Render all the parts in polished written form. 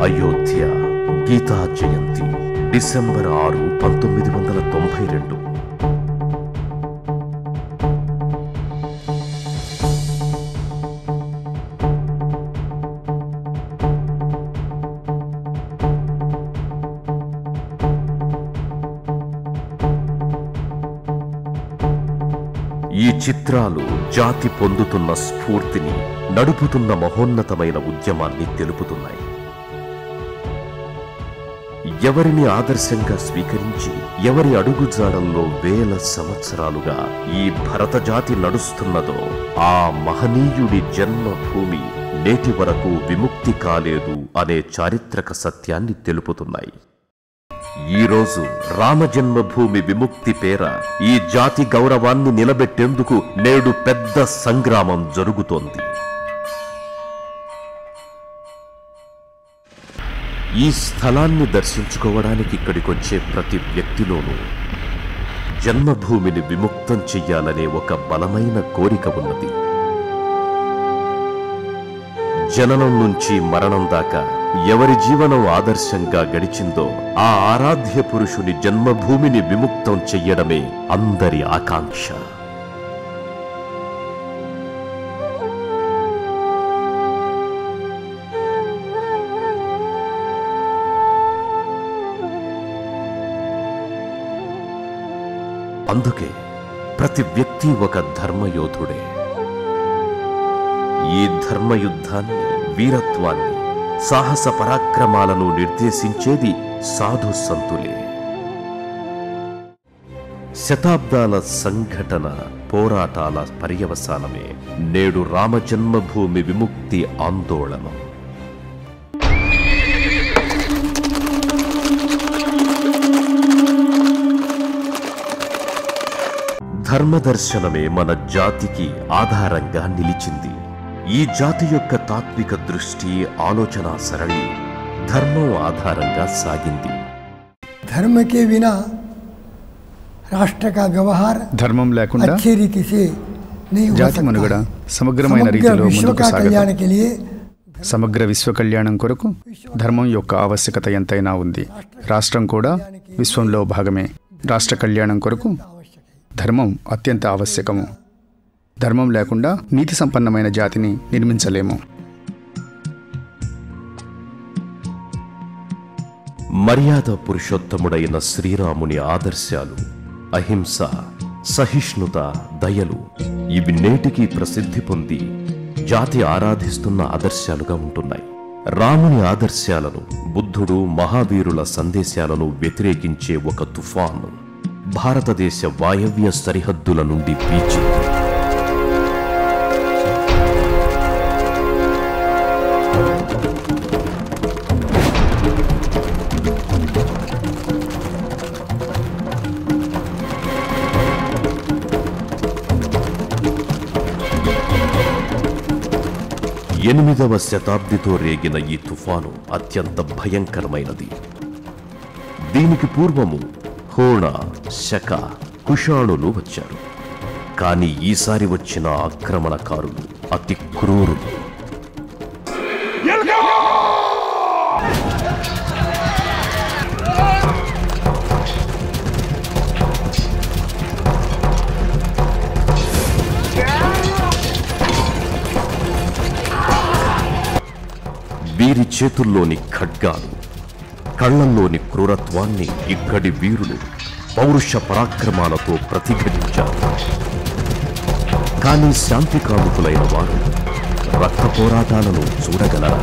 అయోధ్య గీతా జయంతి December 6, 1992. ఈ చిత్రాలు జాతి పొందుతున్న స్ఫూర్తిని, నడుపుతున్న మహోన్నతమైన ఉద్యమాన్ని తెలుపుతున్నాయి. ఎవరిని ఆదర్శంగా స్వీకరించి ఎవరి అడుగుజాడల్లో వేల సంవత్సరాలుగా ఈ భరత జాతి నడుస్తున్నదో ఆ మహనీయుడి జన్మభూమి నేటి వరకు విముక్తి కాలేదు అనే చారిత్రక సత్యాన్ని తెలుపుతున్నాయి. ఈరోజు రామజన్మభూమి విముక్తి పేర ఈ జాతి గౌరవాన్ని నిలబెట్టేందుకు నేడు పెద్ద సంగ్రామం జరుగుతోంది. ఈ స్థలాన్ని దర్శించుకోవడానికి ఇక్కడికొచ్చే ప్రతి వ్యక్తిలోనూ జన్మభూమిని విముక్తం చెయ్యాలనే ఒక బలమైన కోరిక ఉన్నది. జననం నుంచి మరణం దాకా ఎవరి జీవనం ఆదర్శంగా గడిచిందో ఆ ఆరాధ్య పురుషుని జన్మభూమిని విముక్తం చెయ్యడమే అందరి ఆకాంక్ష. అందుకే ప్రతి వ్యక్తి ఒక ధర్మయోధుడే. ఈ ధర్మయుద్ధాన్ని, వీరత్వాన్ని, సాహస పరాక్రమాలను నిర్దేశించేది సాధు సంతులే. శతాబ్దాల సంఘటన, పోరాటాల పర్యవసానమే నేడు రామజన్మభూమి విముక్తి ఆందోళన. ధర్మదర్శనమే మన జాతికి ఆధారంగా నిలిచింది. ఈ జాతి యొక్క తాత్విక దృష్టి, ఆలోచన సరళి ధర్మం ఆధారంగా సాగింది. धर्म के बिना राष्ट्र का व्यवहार ధర్మం లేకుండా अच्छी रीति से नहीं हो జాతి మనుగడ సమగ్రమైన రీతిలో ముందుకు సాగదు. సమగ్ర విశ్వ కళ్యాణం కొరకు ధర్మం యొక్క ఆవశ్యకత ఎంతైనా ఉంది. రాష్ట్రం కూడా విశ్వంలో భాగమే. రాష్ట్ర కళ్యాణం కొరకు ధర్మం అత్యంత ఆవశ్యకము. ధర్మం లేకుండా నీతి సంపన్నమైన జాతిని నిర్మించలేము. మర్యాద పురుషోత్తముడైన శ్రీరాముని ఆదర్శాలు, అహింస, సహిష్ణుత, దయలు ఇవి నేటికి ప్రసిద్ధి పొంది జాతి ఆరాధిస్తున్న ఆదర్శాలుగా ఉంటున్నాయి. రాముని ఆదర్శాలను, బుద్ధుడు, మహావీరుల సందేశాలను వ్యతిరేకించే ఒక తుఫాను భారతదేశ వాయవ్య సరిహద్దుల నుండి వీచింది. ఎనిమిదవ శతాబ్దితో రేగిన ఈ తుఫాను అత్యంత భయంకరమైనది. దీనికి పూర్వము హోణ, శక, కుషాణులు వచ్చారు. కానీ ఈసారి వచ్చిన ఆక్రమణకారులు అతి క్రూరులు. వీరి చేతుల్లోని ఖడ్గాలు, కళ్లల్లోని క్రూరత్వాన్ని ఇక్కడి వీరులు పౌరుష పరాక్రమాలతో ప్రతిఘటించారు. కానీ శాంతి కాముకులైన వారు రక్త పోరాటాలను చూడగలరా?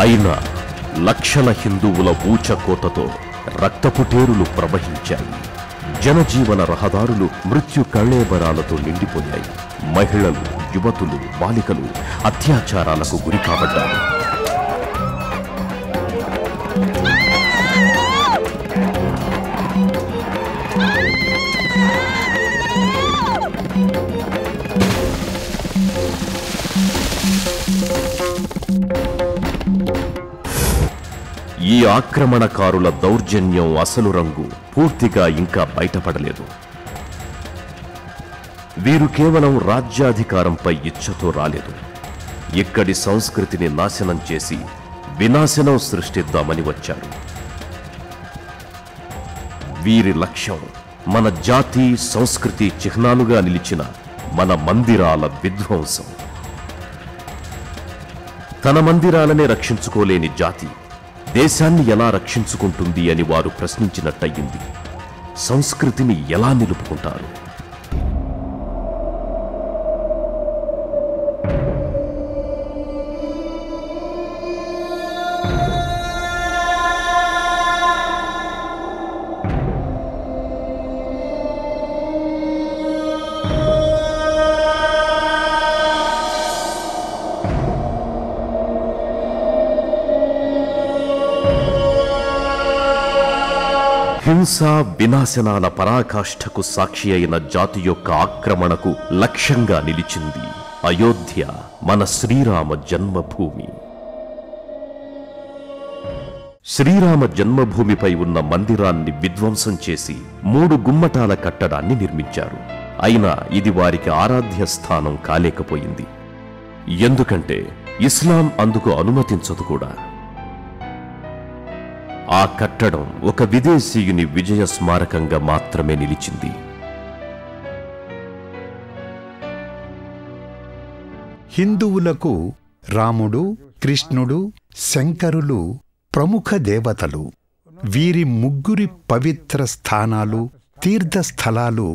అయినా లక్షల హిందువుల ఊచకోతతో రక్తపుటేరులు ప్రవహించాయి. జనజీవన రహదారులు మృత్యు కళేబరాలతో నిండిపోయాయి. మహిళలు, యువతులు, బాలికలు అత్యాచారాలకు గురి కాబడ్డారు. ఆక్రమణకారుల దౌర్జన్యం అసలు రంగు పూర్తిగా ఇంకా బయటపడలేదు. వీరు కేవలం రాజ్యాధికారంపై ఇచ్ఛతో రాలేదు. ఇక్కడి సంస్కృతిని నాశనం చేసి వినాశనం సృష్టిద్దామని వచ్చారు. వీరి లక్ష్యం మన జాతి సంస్కృతి చిహ్నాలుగా నిలిచిన మన మందిరాల విధ్వంసం. తన మందిరాలనే రక్షించుకోలేని జాతి దేశాన్ని ఎలా రక్షించుకుంటుంది అని వారు ప్రశ్నించినట్టయింది. సంస్కృతిని ఎలా నిలుపుకుంటారు? హింసా వినాశనాల పరాకాష్ఠకు సాక్షి అయిన జాతి యొక్క ఆక్రమణకు లక్ష్యంగా నిలిచింది అయోధ్య, మన శ్రీరామ జన్మభూమి. శ్రీరామ జన్మభూమిపై ఉన్న మందిరాన్ని విధ్వంసం చేసి 3 గుమ్మటాల కట్టడాన్ని నిర్మించారు. అయినా ఇది వారికి ఆరాధ్య స్థానం కాలేకపోయింది. ఎందుకంటే ఇస్లాం అందుకు అనుమతించదు కూడా. ఆ కట్టడం ఒక విదేశీయుని విజయ స్మారకంగా మాత్రమే నిలిచింది. హిందువులకు రాముడు, కృష్ణుడు, శంకరులు ప్రముఖ దేవతలు. వీరి ముగ్గురి పవిత్ర స్థానాలు, తీర్థస్థలాలు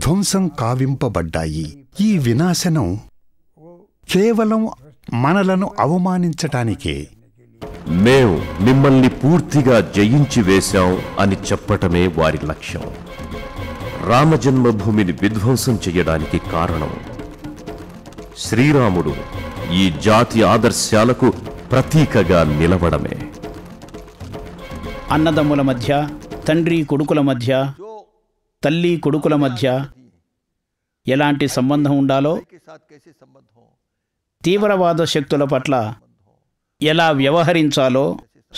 ధ్వంసం కావింపబడ్డాయి. ఈ వినాశనం కేవలం మనలను అవమానించటానికే. మేము మిమ్మల్ని పూర్తిగా జయించి వేశాం అని చెప్పటమే వారి లక్ష్యం. రామజన్మభూమిని విధ్వంసం చెయ్యడానికి కారణం శ్రీరాముడు ఈ జాతి ఆదర్శాలకు ప్రతీకగా నిలవడమే. అన్నదమ్ముల మధ్య, తండ్రి కొడుకుల మధ్య, తల్లి కొడుకుల మధ్య ఎలాంటి సంబంధం ఉండాలో, తీవ్రవాద శక్తుల పట్ల ఎలా వ్యవహరించాలో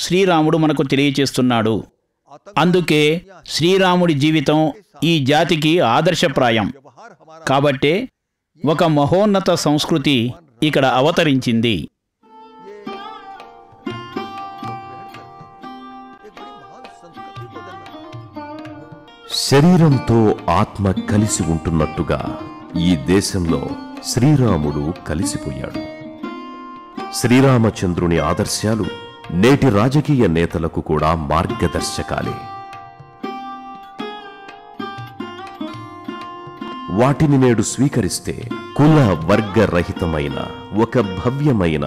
శ్రీరాముడు మనకు తెలియచేస్తున్నాడు. అందుకే శ్రీరాముడి జీవితం ఈ జాతికి ఆదర్శప్రాయం. కాబట్టే ఒక మహోన్నత సంస్కృతి ఇక్కడ అవతరించింది. శరీరంతో ఆత్మ కలిసి ఉంటున్నట్టుగా ఈ దేశంలో శ్రీరాముడు కలిసిపోయాడు. శ్రీరామచంద్రుని ఆదర్శాలు నేటి రాజకీయ నేతలకు కూడా మార్గదర్శకాలే. వాటిని నేడు స్వీకరిస్తే కుల వర్గ రహితమైన ఒక భవ్యమైన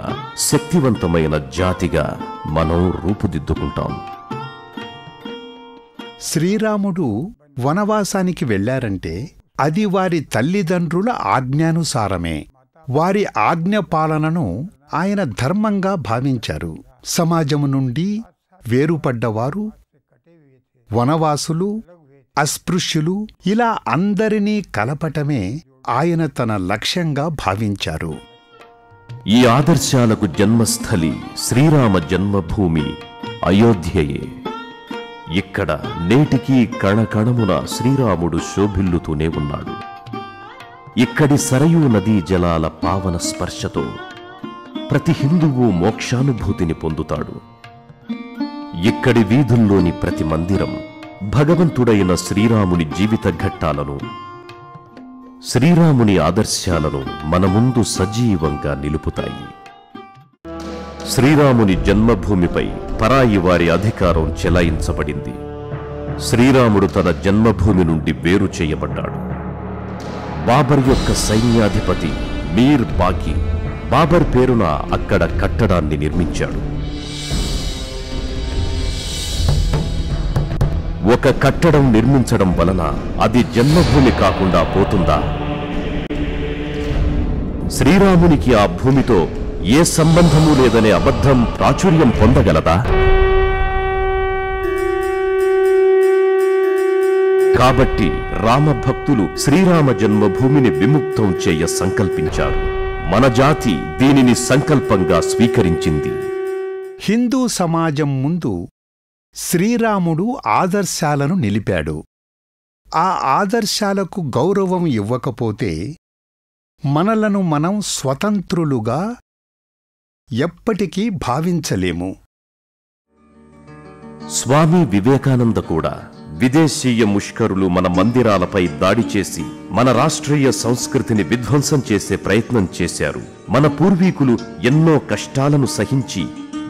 శక్తివంతమైన జాతిగా మనం రూపుదిద్దుకుంటాం. శ్రీరాముడు వనవాసానికి వెళ్లారంటే అది వారి తల్లిదండ్రుల ఆజ్ఞానుసారమే. వారి ఆజ్ఞ పాలనను ఆయన ధర్మంగా భావించారు. సమాజము నుండి వేరుపడ్డవారు, వనవాసులు, అస్పృశ్యులు ఇలా అందరినీ కలపటమే ఆయన తన లక్ష్యంగా భావించారు. ఈ ఆదర్శాలకు జన్మస్థలి శ్రీరామ జన్మభూమి అయోధ్యయే. ఇక్కడ నేటికీ కణకణమున శ్రీరాముడు శోభిల్లుతూనే ఉన్నాడు. ఇక్కడి సరయూ నదీ జలాల పావన స్పర్శతో ప్రతి హిందువు మోక్షానుభూతిని పొందుతాడు. ఇక్కడి వీధుల్లోని ప్రతి మందిరం భగవంతుడైన శ్రీరాముని జీవిత ఘట్టాలను, శ్రీరాముని ఆదర్శాలను మన ముందు సజీవంగా నిలుపుతాయి. శ్రీరాముని జన్మభూమిపై పరాయి వారి అధికారం చెలాయించబడింది. శ్రీరాముడు తన జన్మభూమి నుండి వేరు చేయబడ్డాడు. బాబర్ యొక్క సైన్యాధిపతి మీర్ బాకి బాబర్ పేరున అక్కడ కట్టడాన్ని నిర్మించాడు. ఒక కట్టడం నిర్మించడం వలన అది జన్మభూమి కాకుండా పోతుందా? శ్రీరామునికి ఆ భూమితో ఏ సంబంధమూ లేదనే అబద్ధం ప్రాచుర్యం పొందగలదా? కాబట్టి రామభక్తులు శ్రీరామ జన్మభూమిని విముక్తం చేయ సంకల్పించారు. మన జాతి దీనిని సంకల్పంగా స్వీకరించింది. హిందూ సమాజం ముందు శ్రీరాముడు ఆదర్శాలను నిలిపాడు. ఆ ఆదర్శాలకు గౌరవం ఇవ్వకపోతే మనలను మనం స్వతంత్రులుగా ఎప్పటికీ భావించలేము. స్వామి వివేకానంద కూడా విదేశీయ ముష్కరులు మన మందిరాలపై దాడి చేసి మన రాష్ట్రీయ సంస్కృతిని విధ్వంసం చేసే ప్రయత్నం చేశారు. మన పూర్వీకులు ఎన్నో కష్టాలను సహించి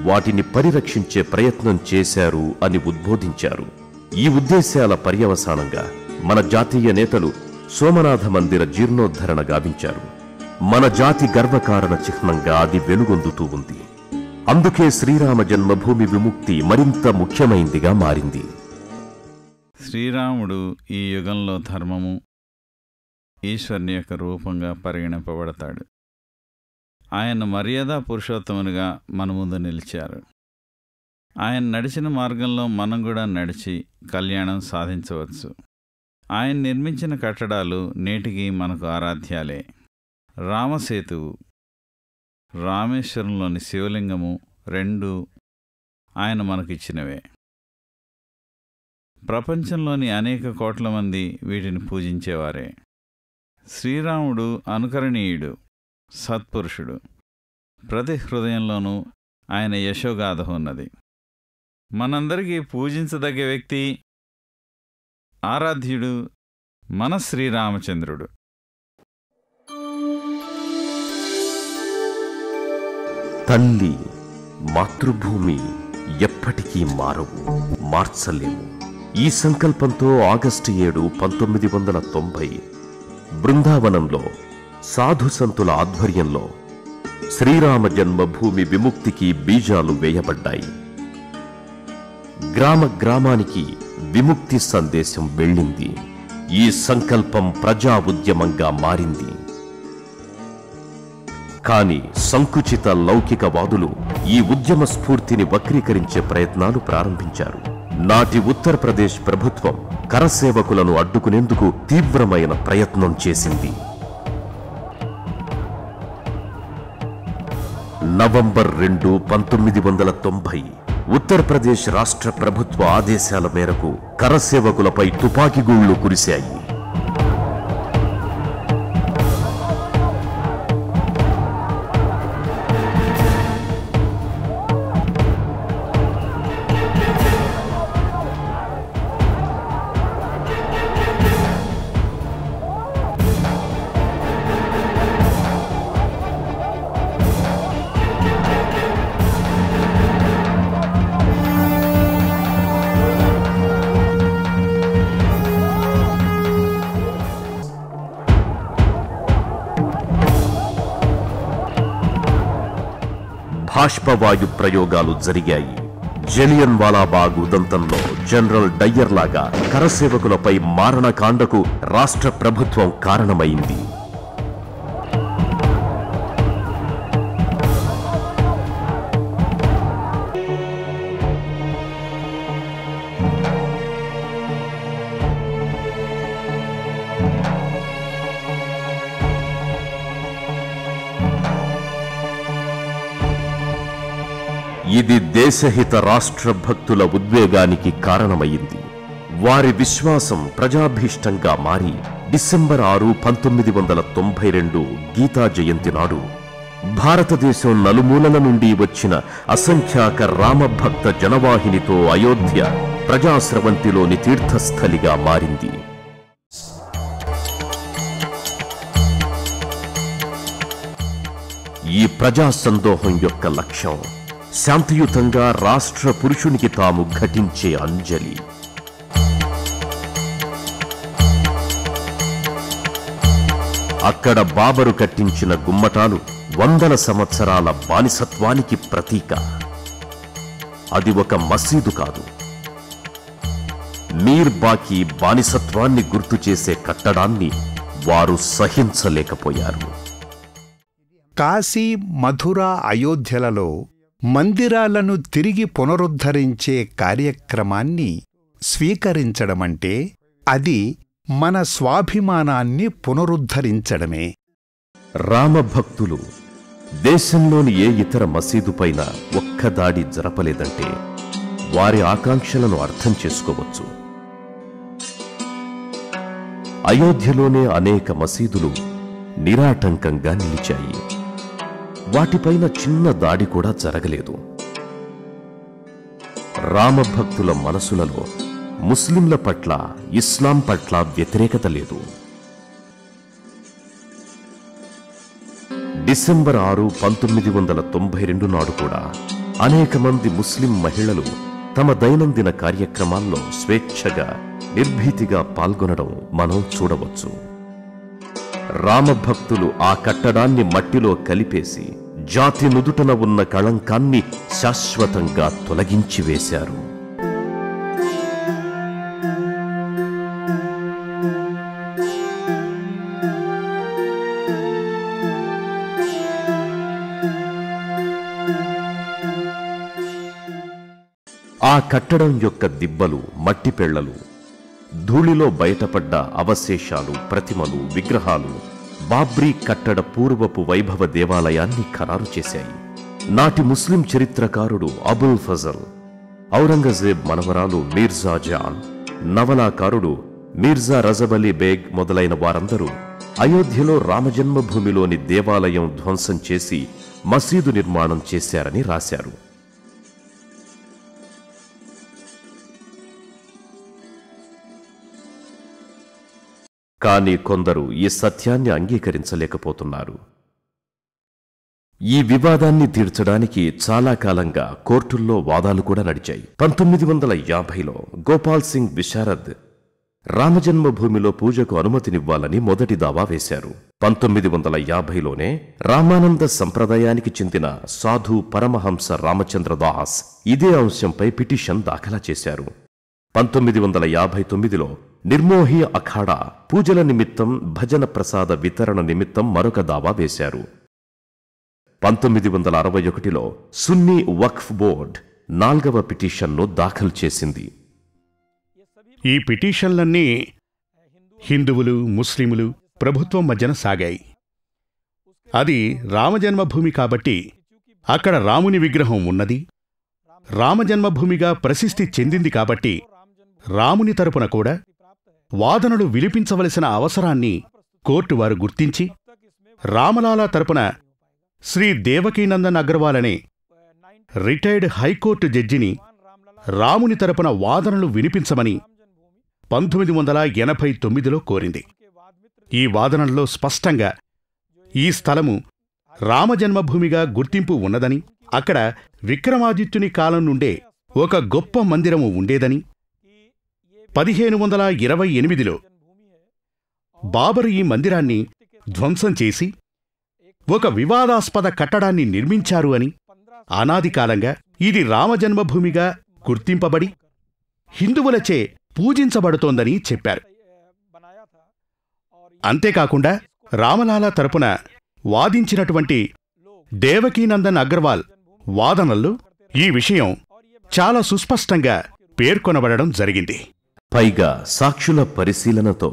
వాటిని పరిరక్షించే ప్రయత్నం చేశారు అని ఉద్బోధించారు. ఈ ఉద్దేశాల పర్యవసానంగా మన జాతీయ నేతలు సోమనాథ మందిర జీర్ణోద్ధరణ గావించారు. మన జాతి గర్వకారణ చిహ్నంగా అది వెలుగొందుతూ ఉంది. అందుకే శ్రీరామ జన్మభూమి విముక్తి మరింత ముఖ్యమైందిగా మారింది. శ్రీరాముడు ఈ యుగంలో ధర్మము, ఈశ్వరుని యొక్క రూపంగా పరిగణింపబడతాడు. ఆయన మర్యాద పురుషోత్తమునిగా మన ముందు నిలిచారు. ఆయన నడిచిన మార్గంలో మనం కూడా నడిచి కళ్యాణం సాధించవచ్చు. ఆయన నిర్మించిన కట్టడాలు నేటికి మనకు ఆరాధ్యాలే. రామసేతువు, రామేశ్వరంలోని శివలింగము రెండూ ఆయన మనకిచ్చినవే. ప్రపంచంలోని అనేక కోట్ల మంది వీటిని పూజించేవారే. శ్రీరాముడు అనుకరణీయుడు, సత్పురుషుడు. ప్రతి హృదయంలోనూ ఆయన యశోగాథ ఉన్నది. మనందరికీ పూజించదగ్గ వ్యక్తి, ఆరాధ్యుడు మన శ్రీరామచంద్రుడు. తల్లి, మాతృభూమి ఎప్పటికీ మారవు, మార్చలేము. ఈ సంకల్పంతో ఆగస్టు 7, 1990 బృందావనంలో సాధు సంతుల ఆధ్వర్యంలో శ్రీరామ జన్మభూమి విముక్తికి బీజాలు వేయబడ్డాయి. గ్రామ గ్రామానికి విముక్తి సందేశం వెళ్ళింది. ఈ సంకల్పం ప్రజా ఉద్యమంగా మారింది. కానీ సంకుచిత లౌకికవాదులు ఈ ఉద్యమ స్ఫూర్తిని వక్రీకరించే ప్రయత్నాలు ప్రారంభించారు. నాటి ఉత్తరప్రదేశ్ ప్రభుత్వం కరసేవకులను అడ్డుకునేందుకు తీవ్రమైన ప్రయత్నం చేసింది. నవంబర్ 2, 1990 ఉత్తరప్రదేశ్ రాష్ట్ర ప్రభుత్వ ఆదేశాల మేరకు కరసేవకులపై తుపాకీగూళ్లు కురిశాయి. బాష్పవాయు ప్రయోగాలు జరిగాయి. జలియన్ వాలాబాగ్ ఉదంతంలో జనరల్ డయ్యర్ లాగా కరసేవకులపై మారణకాండకు రాష్ట్ర ప్రభుత్వం కారణమైంది. ఇది దేశహిత రాష్ట్ర భక్తుల ఉద్వేగానికి కారణమైంది. వారి విశ్వాసం ప్రజాభీష్టంగా మారి డిసెంబర్ 6, 1992 గీతా జయంతి నాడు భారతదేశం నలుమూలల నుండి వచ్చిన అసంఖ్యాక రామభక్త జనవాహినితో అయోధ్య ప్రజాస్రవంతిలోని తీర్థస్థలిగా మారింది. ఈ ప్రజా సందోహం యొక్క లక్ష్యం శాంతియుతంగా రాష్ట్ర పురుషునికి తాము ఘటించే అంజలి. అక్కడ బాబరు కట్టించిన గుమ్మటాలు 100 సంవత్సరాల బానిసత్వానికి ప్రతీక. అది ఒక మసీదు కాదు. మీర్ బాకీ బానిసత్వాన్ని గుర్తు చేసే కట్టడాన్ని వారు సహించలేకపోయారు. కాశీ, మధుర, అయోధ్యలలో మందిరాలను తిరిగి పునరుద్ధరించే కార్యక్రమాన్ని స్వీకరించడమంటే అది మన స్వాభిమానాన్ని పునరుద్ధరించడమే. రామభక్తులు దేశంలోని ఏ ఇతర మసీదుపైన ఒక్క దాడి జరపలేదంటే వారి ఆకాంక్షలను అర్థం చేసుకోవచ్చు. అయోధ్యలోనే అనేక మసీదులు నిరాటంకంగా నిలిచాయి. వాటిపైన చిన్న దాడి కూడా జరగలేదు. రామభక్తుల మనసులలో ముస్లింల పట్ల, ఇస్లాం పట్ల వ్యతిరేకత లేదు. డిసెంబర్ 6, 1992 నాడు కూడా అనేక మంది ముస్లిం మహిళలు తమ దైనందిన కార్యక్రమాల్లో స్వేచ్ఛగా, నిర్భీతిగా పాల్గొనడం మనం చూడవచ్చు. రామభక్తులు ఆ కట్టడాన్ని మట్టిలో కలిపేసి జాతి నుదుటన ఉన్న కళంకాన్ని శాశ్వతంగా తొలగించి వేశారు. ఆ కట్టడం యొక్క దిబ్బలు, మట్టి పెళ్లలు, ధూళిలో బయటపడ్డ అవశేషాలు, ప్రతిమలు, విగ్రహాలు బాబ్రీ కట్టడ పూర్వపు వైభవ దేవాలయాన్ని ఖరారు చేశాయి. నాటి ముస్లిం చరిత్రకారుడు అబుల్ ఫజల్, ఔరంగజేబ్ మనవరాలు మీర్జా జాన్, నవలాకారుడు మీర్జా రజబలీ బేగ్ మొదలైన వారందరూ అయోధ్యలో రామజన్మభూమిలోని దేవాలయం ధ్వంసం చేసి మసీదు నిర్మాణం చేశారని రాశారు. కానీ కొందరు ఈ సత్యాన్ని అంగీకరించలేకపోతున్నారు. ఈ వివాదాన్ని తీర్చడానికి చాలా కాలంగా కోర్టుల్లో వాదాలు కూడా నడిచాయి. 1950లో గోపాల్ సింగ్ విశారద్ రామజన్మభూమిలో పూజకు అనుమతినివ్వాలని మొదటి దావా వేశారు. 1950లోనే రామానంద సంప్రదాయానికి చెందిన సాధు పరమహంస రామచంద్ర దాస్ ఇదే అంశంపై పిటిషన్ దాఖలా చేశారు. 1959లో నిర్మోహి అఖాడా పూజల నిమిత్తం, భజన ప్రసాద వితరణ నిమిత్తం మరొక దావా వేశారు. 1961లో సున్నీ వక్ఫ్ బోర్డ్ 4వ పిటిషన్ను దాఖలు చేసింది. ఈ పిటిషన్లన్నీ హిందువులు, ముస్లిములు, ప్రభుత్వం మధ్యన సాగాయి. అది రామజన్మభూమి కాబట్టి అక్కడ రాముని విగ్రహం ఉన్నది, రామజన్మభూమిగా ప్రసిద్ధి చెందింది కాబట్టి రాముని తరపున కూడా వాదనలు విలిపించవలసిన అవసరాన్ని కోర్టువారు గుర్తించి రామలాలా తరపున శ్రీ దేవకీనందన్ అగర్వాల్ అనే రిటైర్డ్ హైకోర్టు జడ్జిని రాముని తరపున వాదనలు వినిపించమని 1989లో కోరింది. ఈ వాదనల్లో స్పష్టంగా ఈ స్థలము రామజన్మభూమిగా గుర్తింపు ఉన్నదని, అక్కడ విక్రమాదిత్యుని కాలం నుండే ఒక గొప్ప మందిరము ఉండేదని, 1528లో బాబరు ఈ మందిరాన్ని ధ్వంసం చేసి ఒక వివాదాస్పద కట్టడాన్ని నిర్మించారు అని, అనాది కాలంగా ఇది రామజన్మభూమిగా గుర్తింపబడి హిందువులచే పూజించబడుతోందని చెప్పారు. అంతేకాకుండా రామలాలా తరపున వాదించినటువంటి దేవకీనందన్ అగర్వాల్ వాదనల్లో ఈ విషయం చాలా సుస్పష్టంగా పేర్కొనబడడం జరిగింది. పైగా సాక్షుల పరిశీలనతో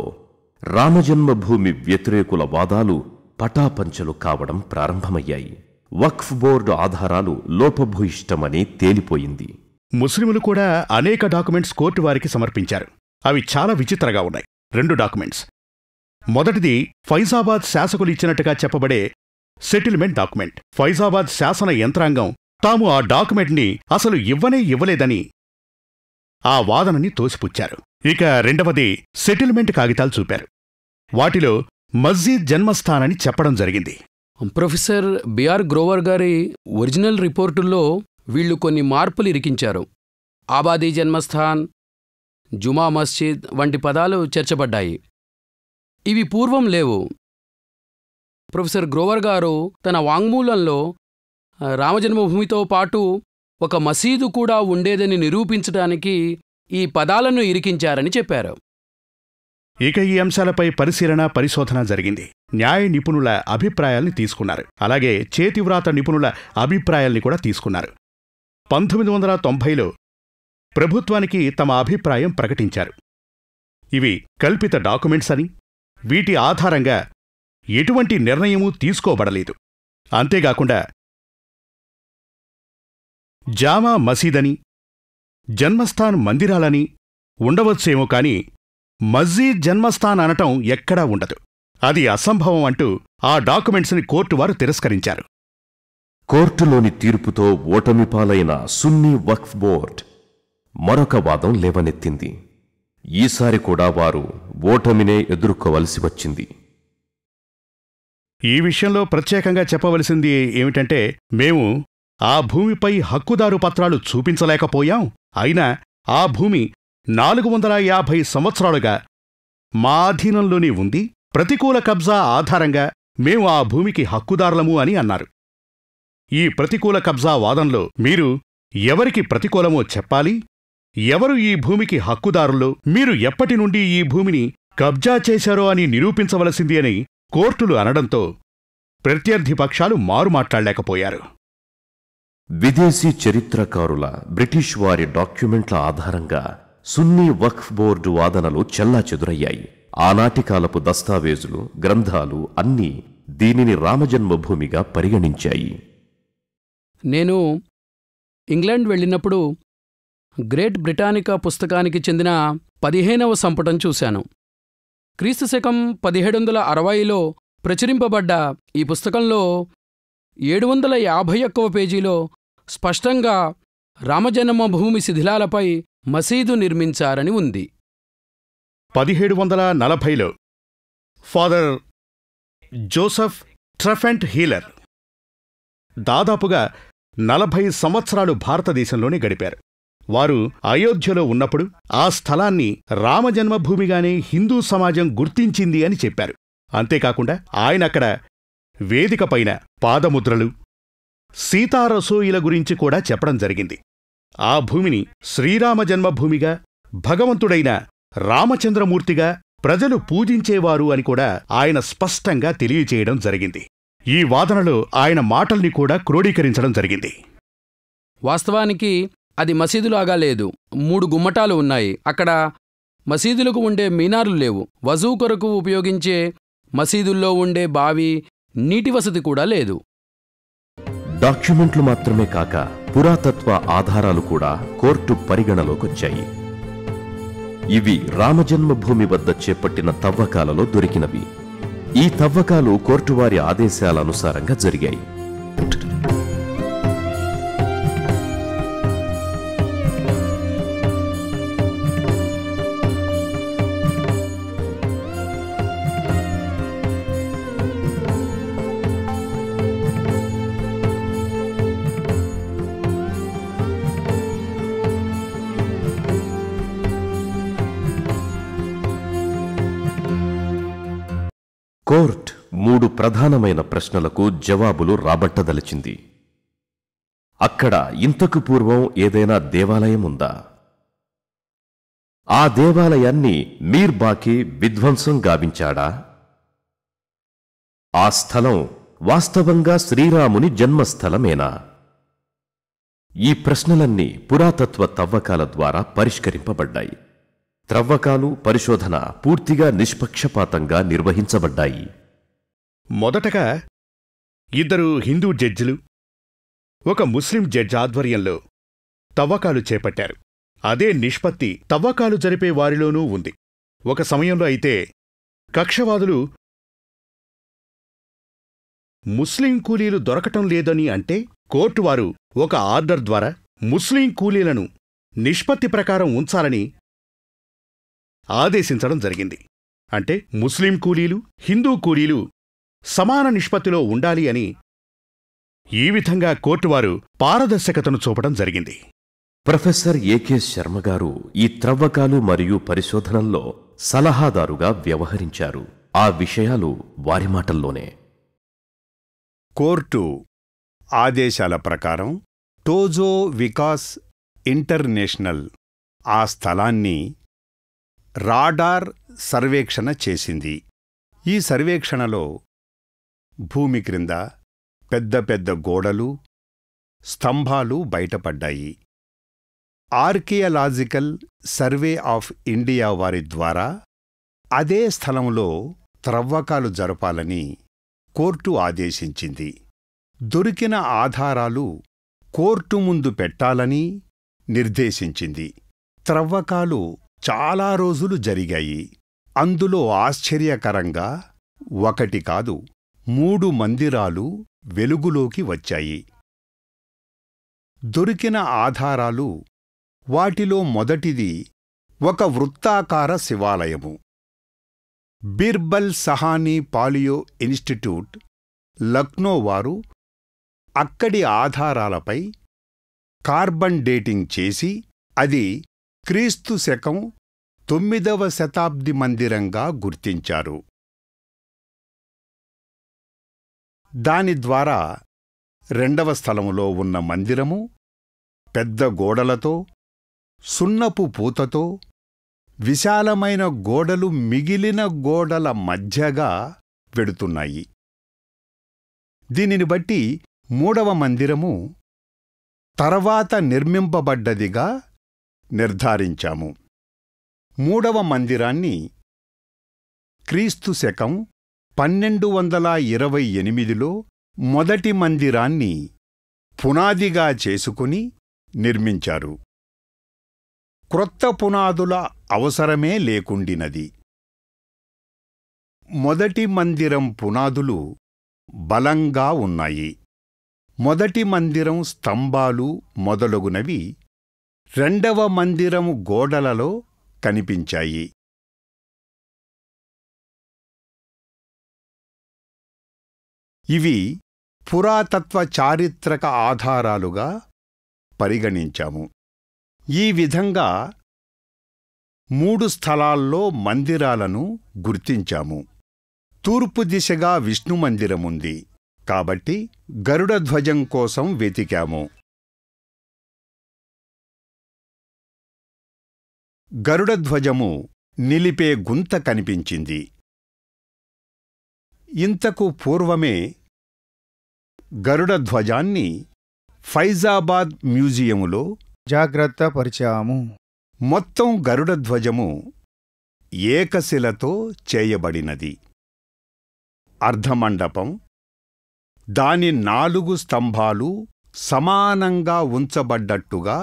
రామజన్మభూమి వ్యతిరేకుల వాదాలు పటాపంచలు కావడం ప్రారంభమయ్యాయి. వక్ఫ్ బోర్డు ఆధారాలు లోపభూయిష్టమని తేలిపోయింది. ముస్లిములు కూడా అనేక డాక్యుమెంట్స్ కోర్టు వారికి సమర్పించారు. అవి చాలా విచిత్రంగా ఉన్నాయి. 2 డాక్యుమెంట్స్. మొదటిది ఫైజాబాద్ శాసకులు ఇచ్చినట్టుగా చెప్పబడే సెటిల్మెంట్ డాక్యుమెంట్. ఫైజాబాద్ శాసన యంత్రాంగం తాము ఆ డాక్యుమెంట్ని అసలు ఇవ్వలేదని ఆ వాదనని తోసిపుచ్చారు. ఇక రెండవది సెటిల్మెంట్ కాగితాలు చూపారు. వాటిలో మస్జిద్ జన్మస్థానని చెప్పడం జరిగింది. ప్రొఫెసర్ బిఆర్ గ్రోవర్ గారి ఒరిజినల్ రిపోర్టుల్లో వీళ్లు కొన్ని మార్పులు ఇరికించారు. ఆబాదీ జన్మస్థాన్, జుమా మస్జిద్ వంటి పదాలు చేర్చబడ్డాయి. ఇవి పూర్వం లేవు. ప్రొఫెసర్ గ్రోవర్ గారు తన వాంగ్మూలంలో రామజన్మభూమితో పాటు ఒక మసీదు కూడా ఉండేదని నిరూపించడానికి ఈ పదాలను ఇరికించారని చెప్పారు. ఇక ఈ అంశాలపై పరిశోధన జరిగింది. న్యాయ నిపుణుల అభిప్రాయాల్ని తీసుకున్నారు. అలాగే చేతివ్రాత నిపుణుల అభిప్రాయాల్ని కూడా తీసుకున్నారు. 1990లో ప్రభుత్వానికి తమ అభిప్రాయం ప్రకటించారు. ఇవి కల్పిత డాక్యుమెంట్స్ అని, వీటి ఆధారంగా ఎటువంటి నిర్ణయమూ తీసుకోబడలేదు. అంతేగాకుండా జామా మసీదని, జన్మస్థాన్ మందిరాలని ఉండవచ్చేమో కాని మస్జీద్ జన్మస్థాన్ అనటం ఎక్కడా ఉండదు. అది అసంభవం అంటూ ఆ డాక్యుమెంట్స్ని కోర్టు వారు తిరస్కరించారు. కోర్టులోని తీర్పుతో ఓటమి పాలైన సున్నీ వక్ఫ్ బోర్డ్ మరొక వాదం లేవనెత్తింది. ఈసారి కూడా వారు ఓటమినే ఎదుర్కోవలసి వచ్చింది. ఈ విషయంలో ప్రత్యేకంగా చెప్పవలసింది ఏమిటంటే, మేము ఆ భూమిపై హక్కుదారు పత్రాలు చూపించలేకపోయాం. అయినా ఆ భూమి 450 సంవత్సరాలుగా మా అధీనంలోనే ఉంది. ప్రతికూల కబ్జా ఆధారంగా మేము ఆ భూమికి హక్కుదారులము అని అన్నారు. ఈ ప్రతికూల కబ్జా వాదంలో మీరు ఎవరికి ప్రతికూలమో చెప్పాలి, ఎవరు ఈ భూమికి హక్కుదారులో, మీరు ఎప్పటి నుండి ఈ భూమిని కబ్జా చేశారో అని నిరూపించవలసింది అని కోర్టులు అనడంతో ప్రత్యర్థి పక్షాలు మారుమాట్లాడలేకపోయారు. విదేశీ చరిత్రకారుల, బ్రిటిష్ వారి డాక్యుమెంట్ల ఆధారంగా సున్నీ వక్ఫ్ బోర్డు వాదనలు చెల్లాచెదురయ్యాయి. ఆనాటి కాలపు దస్తావేజులు, గ్రంథాలు అన్నీ దీనిని రామజన్మభూమిగా పరిగణించాయి. నేను ఇంగ్లాండ్ వెళ్ళినప్పుడు గ్రేట్ బ్రిటానికా పుస్తకానికి చెందిన 15వ సంపుటం చూశాను. క్రీస్తు శకం 1760లో ప్రచురింపబడ్డ ఈ పుస్తకంలో 751వ పేజీలో స్పష్టంగా రామజన్మభూమి శిథిలాలపై మసీదు నిర్మించారని ఉంది. 1740లో ఫాదర్ జోసెఫ్ ట్రఫెంట్ హీలర్ దాదాపుగా 40 సంవత్సరాలు భారతదేశంలోనే గడిపారు. వారు అయోధ్యలో ఉన్నప్పుడు ఆ స్థలాన్ని రామజన్మభూమిగానే హిందూ సమాజం గుర్తించింది అని చెప్పారు. అంతేకాకుండా ఆయనక్కడ వేదికపైన పాదముద్రలు, సీతారసోయిల గురించి కూడా చెప్పడం జరిగింది. ఆ భూమిని శ్రీరామ జన్మభూమిగా, భగవంతుడైన రామచంద్రమూర్తిగా ప్రజలు పూజించేవారు అని కూడా ఆయన స్పష్టంగా తెలియచేయడం జరిగింది. ఈ వాదనలో ఆయన మాటల్ని కూడా క్రోడీకరించడం జరిగింది. వాస్తవానికి అది మసీదులాగా లేదు. 3 గుమ్మటాలు ఉన్నాయి. అక్కడ మసీదులకు ఉండే మీనార్లు లేవు. వజూ కొరకు ఉపయోగించే మసీదుల్లో ఉండే బావి, నీటి వసతి కూడా లేదు. డాక్యుమెంట్లు మాత్రమే కాక పురాతత్వ ఆధారాలు కూడా కోర్టు పరిగణలోకొచ్చాయి. ఇవి రామజన్మభూమి వద్ద చేపట్టిన తవ్వకాలలో దొరికినవి. ఈ తవ్వకాలు కోర్టువారి ఆదేశాల అనుసారంగా జరిగాయి. కోర్ట్ 3 ప్రధానమైన ప్రశ్నలకు జవాబులు రాబట్టదలిచింది. అక్కడ ఇంతకు పూర్వం ఏదైనా దేవాలయం ఉందా? ఆ దేవాలయాన్ని మీర్ బాకి విధ్వంసం గావించాడా? ఆ స్థలం వాస్తవంగా శ్రీరాముని జన్మస్థలమేనా? ఈ ప్రశ్నలన్నీ పురాతత్వ తవ్వకాల ద్వారా పరిష్కరింపబడ్డాయి. త్రవ్వకాలు, పరిశోధన పూర్తిగా నిష్పక్షపాతంగా నిర్వహించబడ్డాయి. మొదటగా 2 హిందూ జడ్జిలు, ఒక ముస్లిం జడ్జి ఆధ్వర్యంలో తవ్వకాలు చేపట్టారు. అదే నిష్పత్తి తవ్వకాలు జరిపే వారిలోనూ ఉంది. ఒక సమయంలో అయితే కక్షవాదులు ముస్లిం కూలీలు దొరకటం లేదని అంటే కోర్టువారు ఒక ఆర్డర్ ద్వారా ముస్లిం కూలీలను నిష్పత్తి ప్రకారం ఉంచాలని ఆదేశించడం జరిగింది. అంటే ముస్లిం కూలీలు, హిందూ కూలీలు సమాన నిష్పత్తిలో ఉండాలి అని ఈ విధంగా కోర్టువారు పారదర్శకతను చూపడం జరిగింది. ప్రొఫెసర్ ఏకే శర్మ గారు ఈ త్రవ్వకాలు మరియు పరిశోధనల్లో సలహాదారుగా వ్యవహరించారు. ఆ విషయాలు వారి మాటల్లోనే. కోర్టు ఆదేశాల ప్రకారం టోజో వికాస్ ఇంటర్నేషనల్ ఆ స్థలాన్ని రాడార్ సర్వేక్షణ చేసింది. ఈ సర్వేక్షణలో భూమి క్రింద పెద్ద పెద్ద గోడలు, స్తంభాలు బయటపడ్డాయి. ఆర్కియాలజికల్ సర్వే ఆఫ్ ఇండియా వారి ద్వారా అదే స్థలంలో త్రవ్వకాలు జరపాలని కోర్టు ఆదేశించింది. దొరికిన ఆధారాలు కోర్టు ముందు పెట్టాలని నిర్దేశించింది. త్రవ్వకాలు చాలా రోజులు జరిగాయి. అందులో ఆశ్చర్యకరంగా 1 కాదు 3 మందిరాలు వెలుగులోకి వచ్చాయి. దొరికిన ఆధారాలు, వాటిలో మొదటిది ఒక వృత్తాకార శివాలయము. బీర్బల్ సహానీ పాలియో ఇన్స్టిట్యూట్, లక్నో వారు అక్కడి ఆధారాలపై కార్బన్ డేటింగ్ చేసి అది క్రీస్తు శకం 9వ శతాబ్ది మందిరంగా గుర్తించారు. దాని ద్వారా 2వ స్థలములో ఉన్న మందిరము పెద్ద గోడలతో, సున్నపు పూతతో, విశాలమైన గోడలు మిగిలిన గోడల మధ్యగా వెడుతున్నాయి. దీనిని బట్టి 3వ మందిరము తర్వాత నిర్మింపబడ్డదిగా నిర్ధారించాము. 3వ మందిరాన్ని క్రీస్తు శకం 1228లో మొదటి మందిరాన్ని పునాదిగా చేసుకుని నిర్మించారు. క్రొత్త పునాదుల అవసరమే లేకుండినది. మొదటి మందిరం పునాదులు బలంగా ఉన్నాయి. మొదటి మందిరం స్తంభాలు మొదలగునవి 2వ మందిరము గోడలలో కనిపించాయి. ఇవి పురాతత్వ చారిత్రక ఆధారాలుగా పరిగణించాము. ఈ విధంగా 3 స్థలాల్లో మందిరాలను గుర్తించాము. తూర్పు దిశగా విష్ణు మందిరముంది కాబట్టి గరుడధ్వజం కోసం వెతికాము. గరుడధ్వజము నిలిపే గుంత కనిపించింది. ఇంతకు పూర్వమే గరుడధ్వజాన్ని ఫైజాబాద్ మ్యూజియంలో జాగ్రత్త పరిచాము. మొత్తం గరుడధ్వజము ఏకశిలతో చేయబడినది. అర్ధమండపం, దాని 4 స్తంభాలు సమానంగా ఉంచబడ్డట్టుగా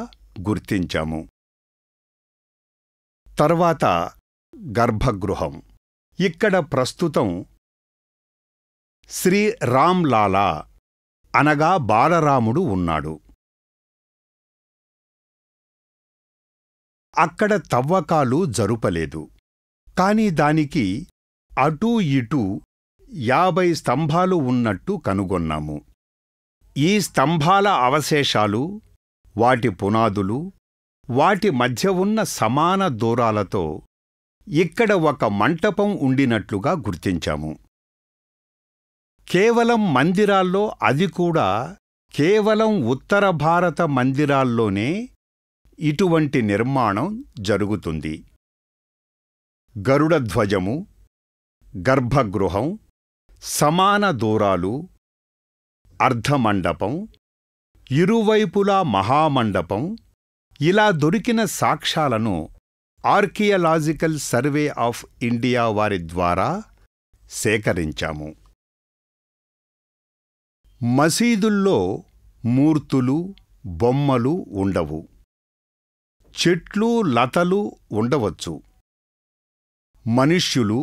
గుర్తించాము. తర్వాత గర్భగృహం. ఇక్కడ ప్రస్తుతం శ్రీ రామ్లాలా అనగా బాలరాముడు ఉన్నాడు. అక్కడ తవ్వకాలు జరుపలేదు. కాని దానికి అటూ ఇటూ 50 స్తంభాలు ఉన్నట్టు కనుగొన్నాము. ఈ స్తంభాల అవశేషాలు, వాటి పునాదులు, వాటి మధ్య ఉన్న సమాన దూరాలతో ఇక్కడ ఒక మంటపం ఉండినట్లుగా గుర్తించాము. కేవలం మందిరాల్లో, అది కూడా కేవలం ఉత్తర భారత మందిరాల్లోనే ఇటువంటి నిర్మాణం జరుగుతుంది. గరుడధ్వజము, గర్భగృహం, సమాన దూరాలు, అర్ధమండపం, ఇరువైపులా మహామండపం, ఇలా దొరికిన సాక్ష్యాలను ఆర్కియలాజికల్ సర్వే ఆఫ్ ఇండియా వారి ద్వారా సేకరించాము. మసీదుల్లో మూర్తులు, బొమ్మలు ఉండవు. చెట్లు, లతలు ఉండవచ్చు. మనుష్యులు,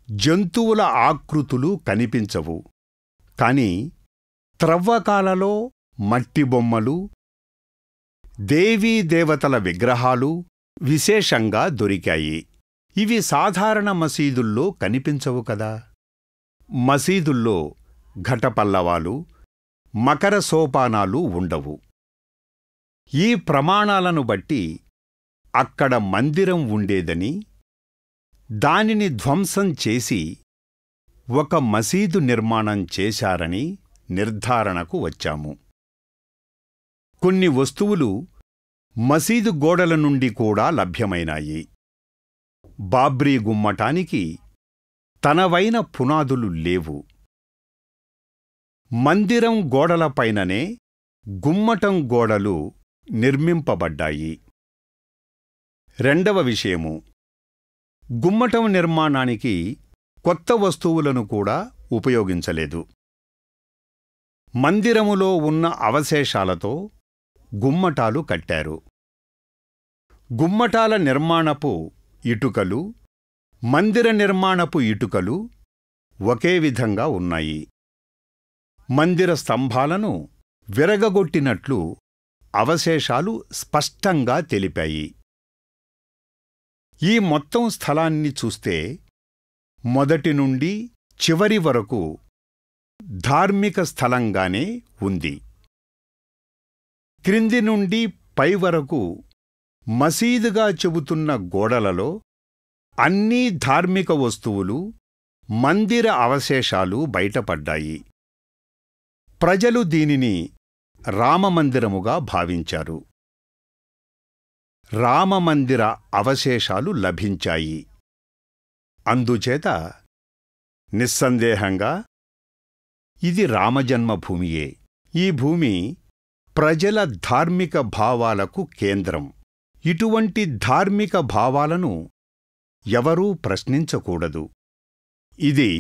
జంతువుల ఆకృతులు కనిపించవు. కాని త్రవ్వకాలలో మట్టి బొమ్మలు, దేవీదేవతల విగ్రహాలు విశేషంగా దొరికాయి. ఇవి సాధారణ మసీదుల్లో కనిపించవు కదా. మసీదుల్లో ఘటపల్లవాలు, మకర సోపానాలు ఉండవు. ఈ ప్రమాణాలను బట్టి అక్కడ మందిరం ఉండేదని, దానిని ధ్వంసం చేసి ఒక మసీదు నిర్మాణం చేశారని నిర్ధారణకు వచ్చాము. కొన్ని వస్తువులు మసీదు గోడల నుండి కూడా లభ్యమైనాయి. బాబ్రీ గుమ్మటానికి తనవైన పునాదులు లేవు. మందిరం గోడలపైననే గుమ్మటం గోడలు నిర్మింపబడ్డాయి. రెండవ విషయము, గుమ్మటం నిర్మాణానికి కొత్త వస్తువులను కూడా ఉపయోగించలేదు. మందిరములో ఉన్న అవశేషాలతో గుమ్మటాలు కట్టారు. గుమ్మటాల నిర్మాణపు ఇటుకలు, మందిర నిర్మాణపు ఇటుకలు ఒకే విధంగా ఉన్నాయి. మందిర స్తంభాలను విరగగొట్టినట్లు అవశేషాలు స్పష్టంగా తెలిపాయి. ఈ మొత్తం స్థలాన్ని చూస్తే మొదటి నుండి చివరి వరకు ధార్మిక స్థలంగానే ఉంది. క్రింది నుండి పై వరకు మసీదుగా చెబుతున్న గోడలలో అన్ని ధార్మిక వస్తువులు, మందిర అవశేషాలు బయటపడ్డాయి. ప్రజలు దీనిని రామమందిరముగా భావించారు. రామమందిర అవశేషాలు లభించాయి. అందుచేత నిస్సందేహంగా ఇది రామజన్మభూమియే. ఈ భూమి ప్రజల ధార్మిక భావాలకు కేంద్రం. ఇటువంటి ధార్మిక భావాలను ఎవరూ ప్రశ్నించకూడదు. ఇది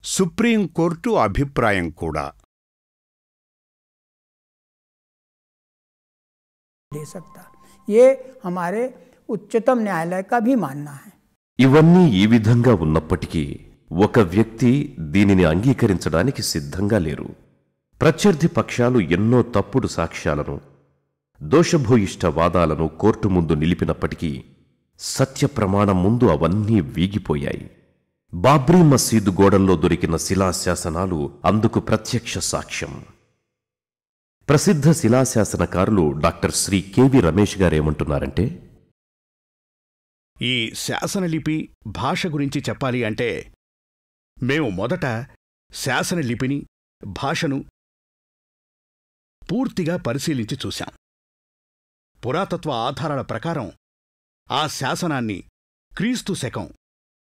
సుప్రీంకోర్టు అభిప్రాయం కూడా. दे सकता, ये हमारे उच्चतम न्यायालय का भी मानना है. ఇవన్నీ ఈ విధంగా ఉన్నప్పటికీ ఒక వ్యక్తి దీనిని అంగీకరించడానికి సిద్ధంగా లేరు. ప్రత్యర్థి పక్షాలు ఎన్నో తప్పుడు సాక్ష్యాలను, దోషభూయిష్ట వాదాలను కోర్టు ముందు నిలిపినప్పటికీ సత్య ప్రమాణం ముందు అవన్నీ వీగిపోయాయి. బాబ్రీ మసీదు గోడల్లో దొరికిన శిలాశాసనాలు అందుకు ప్రత్యక్ష సాక్ష్యం. ప్రసిద్ధ శిలాశాసనకారులు డాక్టర్ శ్రీ కెవి రమేష్ గారేమంటున్నారంటే, ఈ శాసనలిపి భాష గురించి చెప్పాలి అంటే మేము మొదట శాసనలిపిని, భాషను పూర్తిగా పరిశీలించి చూశాం. పురాతత్వ ఆధారాల ప్రకారం ఆ శాసనాన్ని క్రీస్తు శకం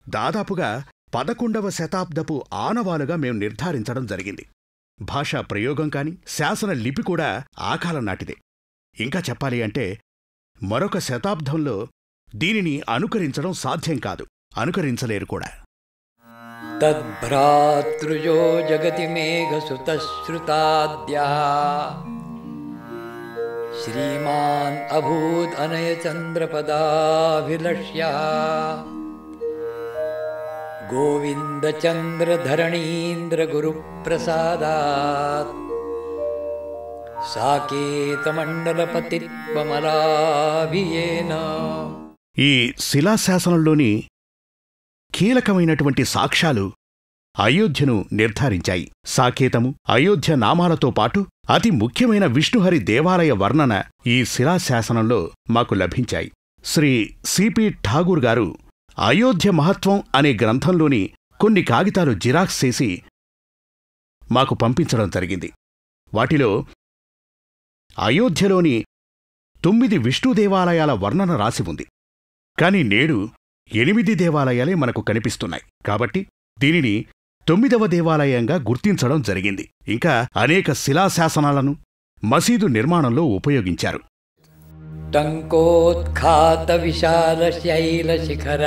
దాదాపుగా 11వ శతాబ్దపు ఆనవాలుగా మేం నిర్ధారించడం జరిగింది. భాషా ప్రయోగం కాని, శాసన లిపి కూడా ఆ కాలం నాటిదే. ఇంకా చెప్పాలి అంటే మరొక శతాబ్దంలో దీనిని అనుకరించడం సాధ్యం కాదు, అనుకరించలేరు కూడా. తద్భ్రాతృజో జగతి మేఘసుతశ్రుతాద్యః శ్రీమాన్ అభూద్ అనయ చంద్రపదాభిలక్ష్యః గోవిందచంద్రధరణీంద్ర గురుప్రసాదాత్ సాకేతమండలపతిత్వమలాభియేన. ఈ శిలాశాసనంలోని కీలకమైనటువంటి సాక్ష్యాలు అయోధ్యను నిర్ధారించాయి. సాకేతము, అయోధ్య నామాలతో పాటు అతి ముఖ్యమైన విష్ణుహరి దేవాలయ వర్ణన ఈ శిలాశాసనంలో మాకు లభించాయి. శ్రీ సిపి ఠాగూర్ గారు అయోధ్య మహత్వం అనే గ్రంథంలోని కొన్ని కాగితాలు జిరాక్స్ చేసి మాకు పంపించడం జరిగింది. వాటిలో అయోధ్యలోని 9 విష్ణు దేవాలయాల వర్ణన రాసి ఉంది. కాని నేడు 8 దేవాలయాలే మనకు కనిపిస్తున్నాయి. కాబట్టి దీనిని 9వ దేవాలయంగా గుర్తించడం జరిగింది. ఇంకా అనేక శిలాశాసనాలను మసీదు నిర్మాణంలో ఉపయోగించారు. టంకోత్ఖాత విశాల శైల శిఖర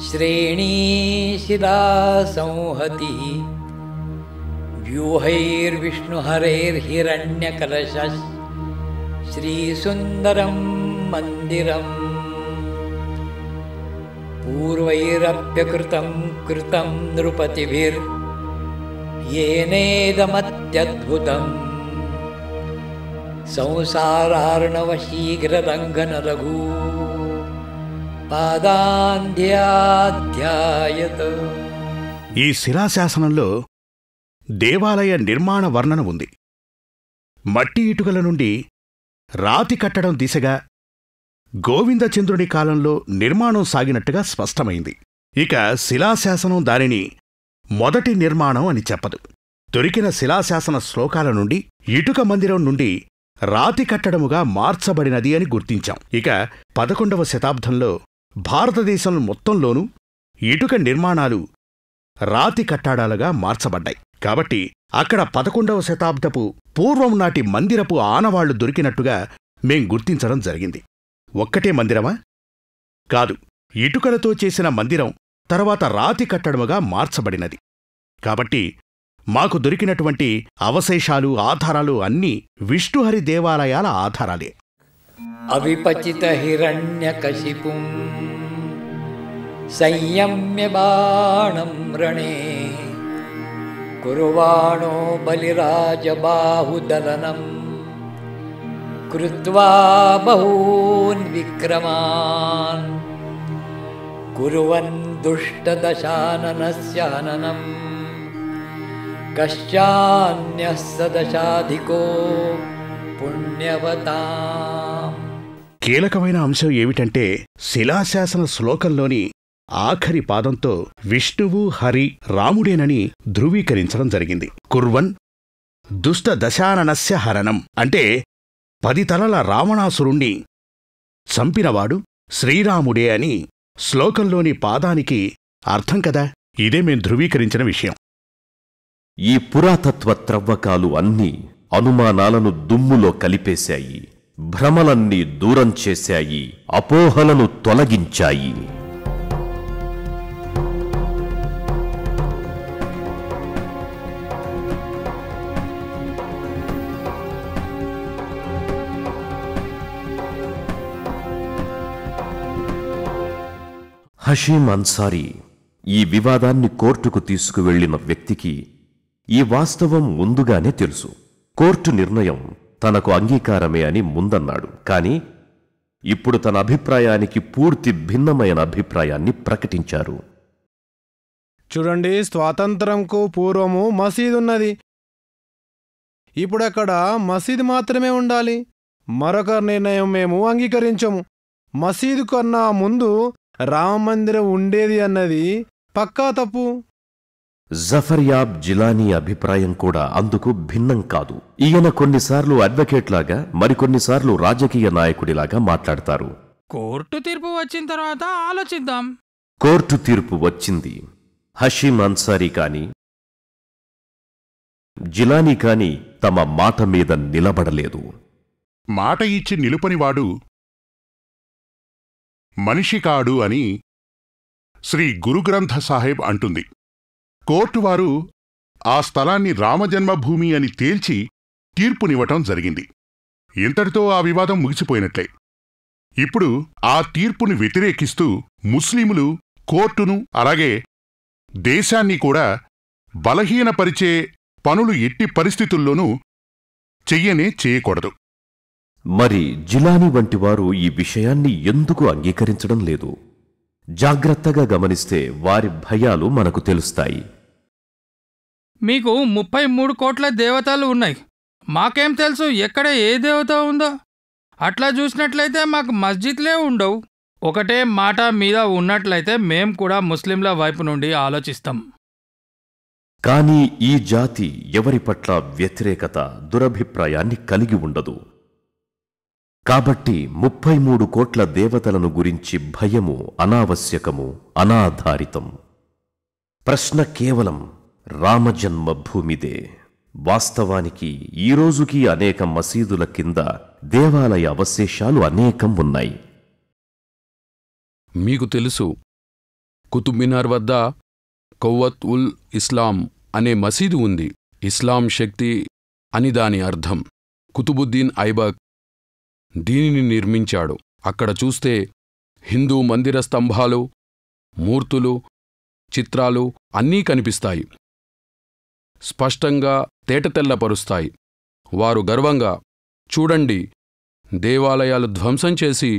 శ్రేణీ శిలా సంహతి వ్యూహైర్విష్ణుహరైర్హిరణ్యకలశ శ్రీసుందరం మందిరం పూర్వైరప్యకృతం కృతం నృపతిభిర్యేనేదమత్యద్భుతం సంసారార్ణవ శీఘ్రలంఘనలఘూ పాదాంధ్యాధ్యాయత. ఈ శిలాశాసనంలో దేవాలయ నిర్మాణ వర్ణన ఉంది. మట్టి ఇటుకల నుండి రాతి కట్టడం దిశగా గోవిందచంద్రుని కాలంలో నిర్మాణం సాగినట్టుగా స్పష్టమైంది. ఇక శిలాశాసనం దానిని మొదటి నిర్మాణం అని చెప్పదు. దొరికిన శిలాశాసన శ్లోకాల నుండి ఇటుక మందిరం నుండి రాతి కట్టడముగా మార్చబడినది అని గుర్తించాం. ఇక 11వ శతాబ్దంలో భారతదేశం మొత్తంలోనూ ఇటుక నిర్మాణాలు రాతి కట్టడాలుగా మార్చబడ్డాయి. కాబట్టి అక్కడ 11వ శతాబ్దపు పూర్వం నాటి మందిరపు ఆనవాళ్లు దొరికినట్టుగా మేం గుర్తించడం జరిగింది. ఒక్కటే మందిరమా? కాదు, ఇటుకలతో చేసిన మందిరం తర్వాత రాతి కట్టడముగా మార్చబడినది. కాబట్టి మాకు దొరికినటువంటి అవశేషాలు ఆధారాలు అన్నీ విష్ణుహరి దేవాలయాల ఆధారాలే. అవిపచిత హిరణ్యకశిపుం సంయమ్య బాణం రణే కుర్వాణో బలిరాజబాహుదలనం కృత్వా బహూన్ విక్రమాన్ కుర్వన్ దుష్టదశాననస్య హననం కశ్చాన్యః సదశాధికో పుణ్యవతాం. కీలకమైన అంశం ఏమిటంటే శిలాశాసన శ్లోకంలోని ఆఖరి పాదంతో విష్ణువు హరి రాముడేనని ధృవీకరించడం జరిగింది. కుర్వన్ దుష్ట దశాననస్య హరణం అంటే 10 తలల రావణాసురుణ్ణి చంపినవాడు శ్రీరాముడే అని శ్లోకంలోని పాదానికి అర్థం కదా. ఇదే మేం ధృవీకరించిన విషయం. ఈ పురాతత్వ త్రవ్వకాలు అన్నీ అనుమానాలను దుమ్ములో కలిపేశాయి, భ్రమలన్నీ దూరం చేశాయి, అపోహలను తొలగించాయి. హషీం అన్సారీ ఈ వివాదాన్ని కోర్టుకు తీసుకువెళ్లిన వ్యక్తికి ఈ వాస్తవం ముందుగానే తెలుసు. కోర్టు నిర్ణయం తనకు అంగీకారమే అని ముందన్నాడు. కాని ఇప్పుడు తన అభిప్రాయానికి పూర్తి భిన్నమైన అభిప్రాయాన్ని ప్రకటించారు. చూడండి, స్వాతంత్రంకు పూర్వము మసీదు ఉన్నది. ఇప్పుడక్కడ మసీదు మాత్రమే ఉండాలి. మరొక నిర్ణయం మేము అంగీకరించము. మసీదు కన్నా ముందు రామమందిరం ఉండేది అన్నది పక్కా తప్పు. జఫర్యాబ్ జిలానీ అభిప్రాయం కూడా అందుకు భిన్నం కాదు. ఈయన కొన్నిసార్లు అడ్వకేట్లాగా, మరికొన్నిసార్లు రాజకీయ నాయకుడిలాగా మాట్లాడతారు. కోర్టు తీర్పు వచ్చిన తర్వాత ఆలోచిద్దాం. కోర్టు తీర్పు వచ్చింది. హషీం అన్సారీ కాని జిలానీ కాని తమ మాట మీద నిలబడలేదు. మాట ఇచ్చి నిలుపనివాడు మనిషి కాడు అని శ్రీ గురుగ్రంథ సాహెబ్ అంటుంది. కోర్టువారు ఆ స్థలాన్ని రామజన్మభూమి అని తేల్చి తీర్పునివ్వటం జరిగింది. ఇంతటితో ఆ వివాదం ముగిసిపోయినట్లే. ఇప్పుడు ఆ తీర్పును వ్యతిరేకిస్తూ ముస్లిములు కోర్టును అలాగే దేశాన్ని కూడా బలహీనపరిచే పనులు ఎట్టి పరిస్థితుల్లోనూ చేయకూడదు. మరి జిలానీ వంటి వారు ఈ విషయాన్ని ఎందుకు అంగీకరించడం లేదు? జాగ్రత్తగా గమనిస్తే వారి భయాలు మనకు తెలుస్తాయి. మీకు 33 కోట్ల దేవతలు ఉన్నాయి. మాకేం తెలుసు ఎక్కడ ఏ దేవత ఉందో? అట్లా చూసినట్లయితే మాకు మస్జిద్లే ఉండవు. ఒకటే మాట మీద ఉన్నట్లయితే మేం కూడా ముస్లింల వైపు నుండి ఆలోచిస్తాం. కానీ ఈ జాతి ఎవరి పట్ల వ్యతిరేకత, దురభిప్రాయాన్ని కలిగి ఉండదు. కాబట్టి 33 కోట్ల దేవతలను గురించి భయము అనావశ్యకము, అనాధారితం. ప్రశ్న కేవలం రామజన్మభూమిదే. వాస్తవానికి ఈ రోజుకి అనేక మసీదుల కింద దేవాలయ అవశేషాలు అనేకం ఉన్నాయి. మీకు తెలుసు, కుతుబ్ మినార్ వద్ద కౌవత్ ఉల్ ఇస్లాం అనే మసీదు ఉంది. ఇస్లాం శక్తి అని దాని అర్థం. కుతుబుద్దీన్ ఐబక్ దీనిని నిర్మించాడు. అక్కడ చూస్తే హిందూ మందిర స్తంభాలు, మూర్తులు, చిత్రాలు అన్నీ కనిపిస్తాయి. స్పష్టంగా తేటతెల్లపరుస్తాయి. వారు గర్వంగా, చూడండి, దేవాలయాలు ధ్వంసం చేసి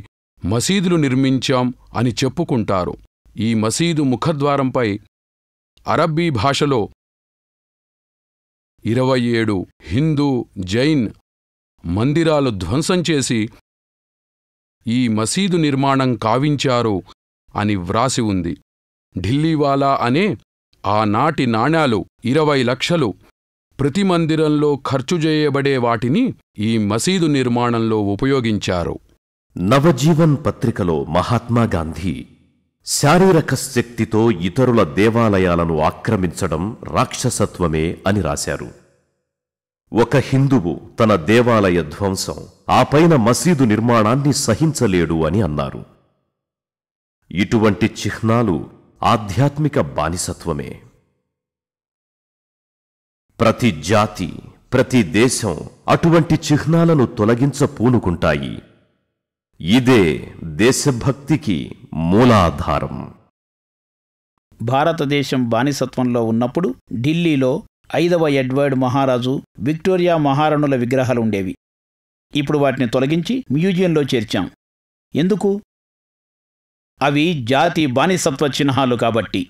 మసీదులు నిర్మించాం అని చెప్పుకుంటారు. ఈ మసీదు ముఖద్వారంపై అరబ్బీ భాషలో 27 హిందూ, జైన్ మందిరాలు ధ్వంసం చేసి ఈ మసీదు నిర్మాణం కావించారు అని వ్రాసి ఉంది. ఢిల్లీవాలా అనే ఆనాటి నాణాలు 20 లక్షలు ప్రతి మందిరంలో ఖర్చు చేయబడే వాటిని ఈ మసీదు నిర్మాణంలో ఉపయోగించారు. నవజీవన్ పత్రికలో మహాత్మాగాంధీ శారీరక శక్తితో ఇతరుల దేవాలయాలను ఆక్రమించడం రాక్షసత్వమే అని రాశారు. ఒక హిందువు తన దేవాలయ ధ్వంసం, ఆపైన మసీదు నిర్మాణాన్ని సహించలేడు అని అన్నారు. ఇటువంటి చిహ్నాలు ఆధ్యాత్మిక బానిసత్వమే. ప్రతి జాతి, ప్రతి దేశం అటువంటి చిహ్నాలను తొలగించ పూనుకుంటాయి. ఇదే దేశభక్తికి మూలాధారం. భారతదేశం బానిసత్వంలో ఉన్నప్పుడు ఢిల్లీలో 5వ ఎడ్వర్డ్ మహారాజు, విక్టోరియా మహారాణుల విగ్రహాలు ఉండేవి. ఇప్పుడు వాటిని తొలగించి మ్యూజియంలో చేర్చాం. ఎందుకు? అవి జాతి బానిసత్వ చిహ్నాలు కాబట్టి.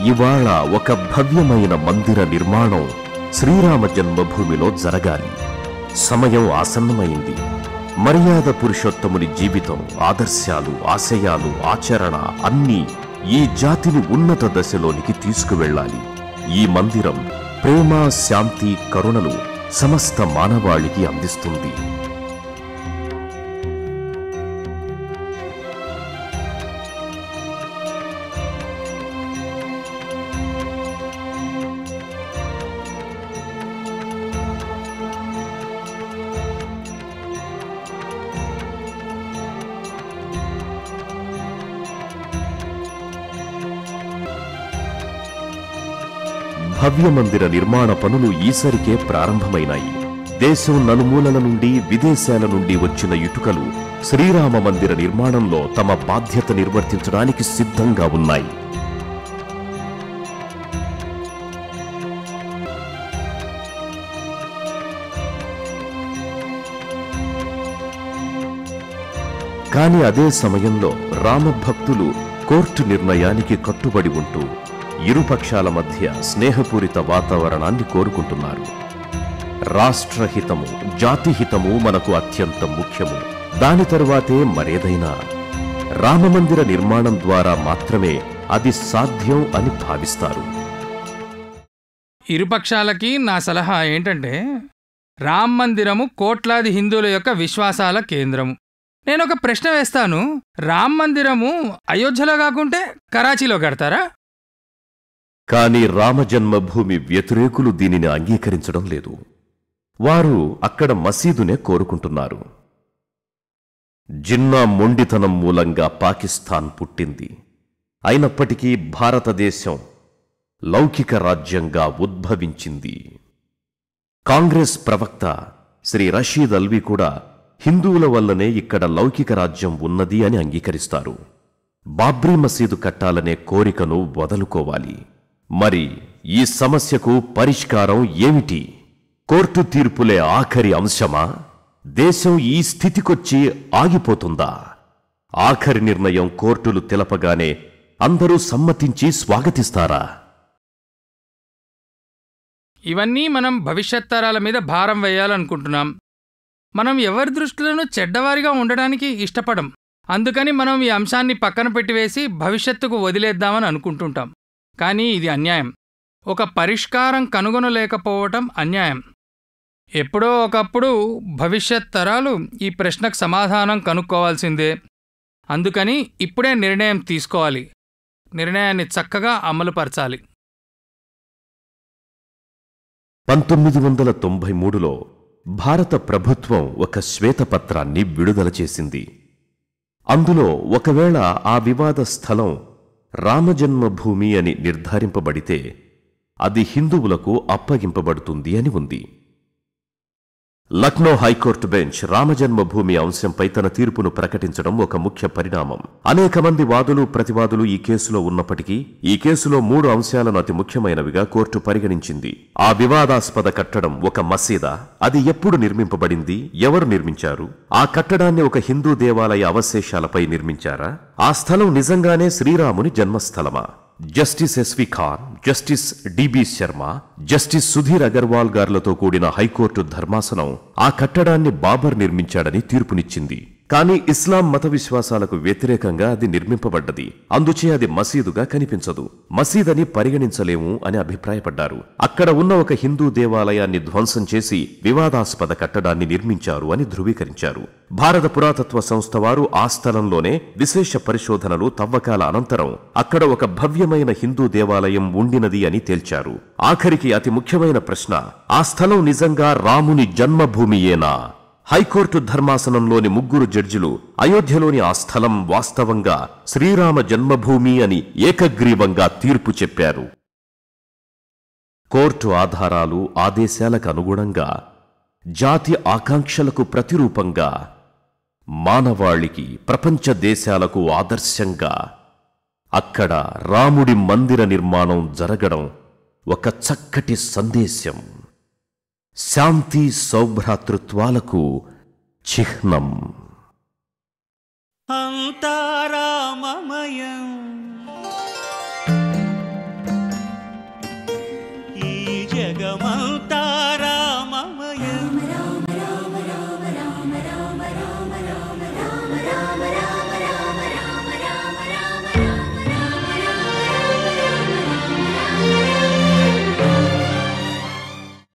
ఇవాళ ఒక భవ్యమైన మందిర నిర్మాణం శ్రీరామ జన్మభూమిలో జరగాలి. సమయం ఆసన్నమైంది. మర్యాద పురుషోత్తముని జీవితం, ఆదర్శాలు, ఆశయాలు, ఆచరణ అన్నీ ఈ జాతిని ఉన్నత దశలోనికి తీసుకువెళ్ళాలి. ఈ మందిరం ప్రేమ, శాంతి, కరుణలు సమస్త మానవాళికి అందిస్తుంది. భవ్య మందిర నిర్మాణ పనులు ఈసరికే ప్రారంభమైనాయి. దేశం నలుమూలల నుండి, విదేశాల నుండి వచ్చిన ఇటుకలు శ్రీరామ మందిర నిర్మాణంలో తమ బాధ్యత నిర్వర్తించడానికి సిద్ధంగా ఉన్నాయి. కానీ అదే సమయంలో రామభక్తులు కోర్టు నిర్ణయానికి కట్టుబడి ఉంటూ ఇరుపక్షాల మధ్య స్నేహపూరిత వాతావరణాన్ని కోరుకుంటున్నారు. రాష్ట్రహితము, జాతిహితము మనకు అత్యంత ముఖ్యము. దాని తరువాతే మరేదైనా. రామమందిర నిర్మాణం ద్వారా మాత్రమే అది సాధ్యం అని భావిస్తారు. ఇరుపక్షాలకి నా సలహా ఏంటంటే, రామ్ మందిరము కోట్లాది హిందువుల యొక్క విశ్వాసాల కేంద్రము. నేనొక ప్రశ్న వేస్తాను, రామ్ మందిరము అయోధ్యలో కాకుంటే కరాచీలో కడతారా? కానీ రామజన్మభూమి వ్యతిరేకులు దీనిని అంగీకరించడం లేదు. వారు అక్కడ మసీదునే కోరుకుంటున్నారు. జిన్నా మొండితనం మూలంగా పాకిస్తాన్ పుట్టింది. అయినప్పటికీ భారతదేశం లౌకిక రాజ్యంగా ఉద్భవించింది. కాంగ్రెస్ ప్రవక్త శ్రీ రషీద్ అల్వి కూడా హిందువుల వల్లనే ఇక్కడ లౌకిక రాజ్యం ఉన్నది అని అంగీకరిస్తారు. బాబ్రీ మసీదు కట్టాలనే కోరికను వదులుకోవాలి. మరి ఈ సమస్యకు పరిష్కారం ఏమిటి? కోర్టు తీర్పులే ఆఖరి అంశమా? దేశం ఈ స్థితికొచ్చి ఆగిపోతుందా? ఆఖరి నిర్ణయం కోర్టులు తెలపగానే అందరూ సమ్మతించి స్వాగతిస్తారా? ఇవన్నీ మనం భవిష్యత్ తరాల మీద భారం వేయాలనుకుంటున్నాం. మనం ఎవరి దృష్టిలోనూ చెడ్డవారిగా ఉండడానికి ఇష్టపడం. అందుకని మనం ఈ అంశాన్ని పక్కన పెట్టివేసి భవిష్యత్తుకు వదిలేద్దామని అనుకుంటుంటాం. కానీ ఇది అన్యాయం. ఒక పరిష్కారం కనుగొనలేకపోవటం అన్యాయం. ఎప్పుడో ఒకప్పుడు భవిష్యత్ తరాలు ఈ ప్రశ్నకు సమాధానం కనుక్కోవాల్సిందే. అందుకని ఇప్పుడే నిర్ణయం తీసుకోవాలి. నిర్ణయాన్ని చక్కగా అమలుపరచాలి. 1993లో భారత ప్రభుత్వం ఒక శ్వేతపత్రాన్ని విడుదల చేసింది. అందులో ఒకవేళ ఆ వివాద స్థలం రామజన్మభూమి అని నిర్ధారింపబడితే అది హిందువులకు అప్పగింపబడుతుంది అని ఉంది. లక్నో హైకోర్టు బెంచ్ రామజన్మభూమి అంశంపై తన తీర్పును ప్రకటించడం ఒక ముఖ్య పరిణామం. అనేక మంది వాదులు, ప్రతివాదులు ఈ కేసులో ఉన్నప్పటికీ ఈ కేసులో 3 అంశాలను అతి ముఖ్యమైనవిగా కోర్టు పరిగణించింది. ఆ వివాదాస్పద కట్టడం ఒక మసీదా? అది ఎప్పుడు నిర్మింపబడింది? ఎవరు నిర్మించారు? ఆ కట్టడాన్ని ఒక హిందూ దేవాలయ అవశేషాలపై నిర్మించారా? ఆ స్థలం నిజంగానే శ్రీరాముని జన్మస్థలమా? Justice SV Khan, justice DB Sharma, justice Sudhir Agarwal గార్లతో కూడిన హైకోర్టు ధర్మాసనం ఆ కట్టడాన్ని బాబర్ నిర్మించాడని తీర్పునిచ్చింది. కానీ ఇస్లాం మత విశ్వాసాలకు వ్యతిరేకంగా అది నిర్మింపబడ్డది. అందుచే అది మసీదుగా కనిపించదు. మసీదని పరిగణించలేము అని అభిప్రాయపడ్డారు. అక్కడ ఉన్న ఒక హిందూ దేవాలయాన్ని ధ్వంసం చేసి వివాదాస్పద కట్టడాన్ని నిర్మించారు అని ధృవీకరించారు. భారత పురాతత్వ సంస్థ వారు ఆ స్థలంలోనే విశేష పరిశోధనలు, తవ్వకాల అనంతరం అక్కడ ఒక భవ్యమైన హిందూ దేవాలయం ఉండినది అని తేల్చారు. ఆఖరికి అతి ముఖ్యమైన ప్రశ్న, ఆ స్థలం నిజంగా రాముని జన్మభూమియేనా? హైకోర్టు ధర్మాసనంలోని 3 జడ్జిలు అయోధ్యలోని ఆ స్థలం వాస్తవంగా శ్రీరామ జన్మభూమి అని ఏకగ్రీవంగా తీర్పు చెప్పారు. కోర్టు ఆధారాలు, ఆదేశాలకు అనుగుణంగా, జాతి ఆకాంక్షలకు ప్రతిరూపంగా, మానవాళికి, ప్రపంచ దేశాలకు ఆదర్శంగా అక్కడ రాముడి మందిర నిర్మాణం జరగడం ఒక చక్కటి సందేశం, శాంతి సౌభ్రాతృత్వాలకు చిహ్నం. అంతా రామమయం